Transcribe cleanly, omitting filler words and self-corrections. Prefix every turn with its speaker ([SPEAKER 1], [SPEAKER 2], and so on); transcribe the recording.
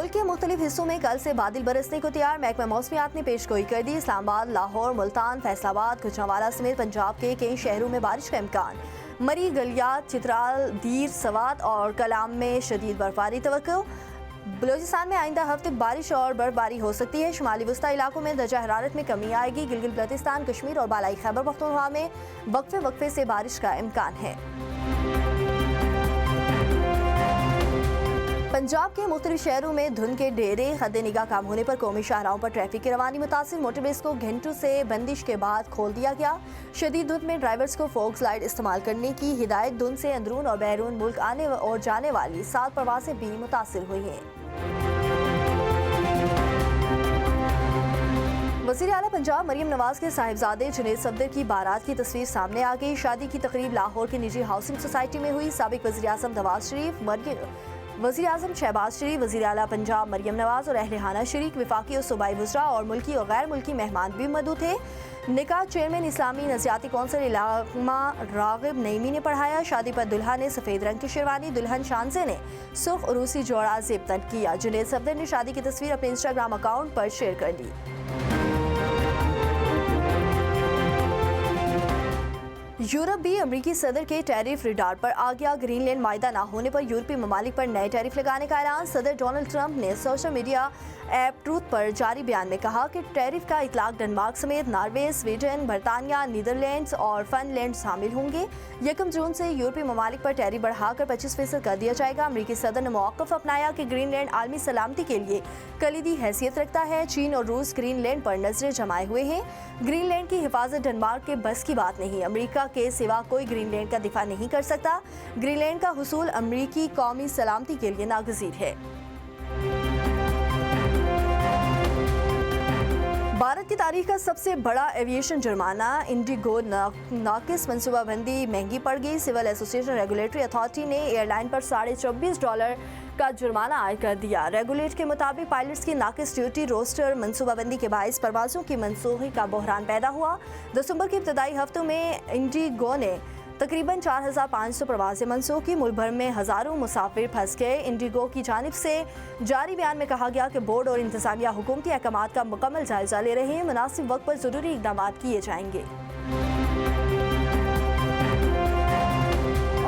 [SPEAKER 1] मुल्क के मुख्तलिफ हिस्सों में कल से बादल बरसने को तैयार। महकमा मौसमियात ने पेशगोई कर दी। इस्लामाबाद, लाहौर, मुल्तान, फैसलाबाद, गुजरांवाला समेत पंजाब के कई शहरों में बारिश का इम्कान। मरी, गलियात, चित्राल, दीर, सवात और कलाम में शदीद बर्फबारी तवक्को। बलूचिस्तान में आइंदा हफ्ते बारिश और बर्फबारी हो सकती है। शुमाली वस्ता इलाकों में दर्जा हरारत में कमी आएगी। गिलगित बल्तिस्तान, कश्मीर और बालाई खैबर पख्तूनख्वा में वक्फे से बारिश का इम्कान है। पंजाब के मुख्तलिफ शहरों में धुंध के डेरे हद निगाह काम होने पर कौमी शाहराहों पर ट्रैफिक की रवानी मुतासिर। मोटरवेज को घंटों से बंदिश के बाद खोल दिया गया। शदीद धुंध में ड्राइवर्स को फोक्स लाइट इस्तेमाल करने की हिदायत। धुंध से अंदरून और बैरून मुल्क आने और जाने वाली 7 प्रवासें भी मुतासिर हुई हैं। वज़ीर आला पंजाब मरियम नवाज के साहिबजादे जुनैद सफदर की बारात की तस्वीर सामने आ गई। शादी की तकरीब लाहौर की निजी हाउसिंग सोसाइटी में हुई। साबिक वज़ीर आज़म नवाज शरीफ, वज़ीर आज़म शहबाज शरीफ, वज़ीर आला पंजाब मरियम नवाज और अहले खाना शरीक, विफाकी और सूबाई वज़रा और मुल्की और गैर मुल्की मेहमान भी मौजूद थे। निकाह चेयरमैन इस्लामी नज़ियाती कौंसिल इलामा रागिब नईमी ने पढ़ाया। शादी पर दुल्हा ने सफ़ेद रंग की शेरवानी, दुल्हन शानजे ने सुर्ख उरूसी जोड़ा ज़ेबतन किया। जुनैद सफदर ने शादी की तस्वीर अपने इंस्टाग्राम अकाउंट पर शेयर कर दी। यूरोप भी अमरीकी सदर के टैरिफ रिडार पर आ गया। ग्रीनलैंड मायदा ना होने पर यूरोपीय ममालिक पर नए टैरिफ लगाने का ऐलान। सदर डोनाल्ड ट्रंप ने सोशल मीडिया ऐप ट्रूथ पर जारी बयान में कहा कि टैरिफ का इतलाक डेनमार्क समेत नॉर्वे, स्वीडन, बरतानिया, नीदरलैंड्स और फिनलैंड शामिल होंगे। 1 जून से यूरोपीय ममालिक पर टैरिफ बढ़ाकर 25% कर दिया जाएगा। अमरीकी सदर ने मौक़िफ़ अपनाया कि ग्रीनलैंड आलमी सलामती के लिए कलीदी हैसियत रखता है। चीन और रूस ग्रीनलैंड पर नजरें जमाए हुए हैं। ग्रीनलैंड की हिफाजत डेनमार्क के बस की बात नहीं। अमरीका के सिवा कोई ग्रीनलैंड का दिफा नहीं कर सकता। ग्रीनलैंड का हुसूल अमरीकी कौमी सलामती के लिए नागज़ीर है। भारत की तारीख का सबसे बड़ा एविएशन जुर्माना। इंडिगो नाकिस मनसूबाबंदी महंगी पड़ गई। सिविल एसोसिएशन रेगुलेटरी अथॉरिटी ने एयरलाइन पर $24.5 का जुर्माना आयद कर दिया। रेगुलेट के मुताबिक पायलट्स की नाकिस ड्यूटी रोस्टर मनसूबाबंदी के बायस परवाज़ों की मनसूखी का बहरान पैदा हुआ। दिसंबर के इब्तदाई हफ्तों में इंडिगो ने तकरीबन 4,500 प्रवासें मनसूख की। मुल्क भर में हज़ारों मुसाफिर फंस गए। इंडिगो की जानिब से जारी बयान में कहा गया कि बोर्ड और इंतज़ामिया हुकूमती अहकामात का मुकम्मल जायज़ा ले रहे हैं। मुनासिब वक्त पर ज़रूरी इक़दामात किए जाएंगे।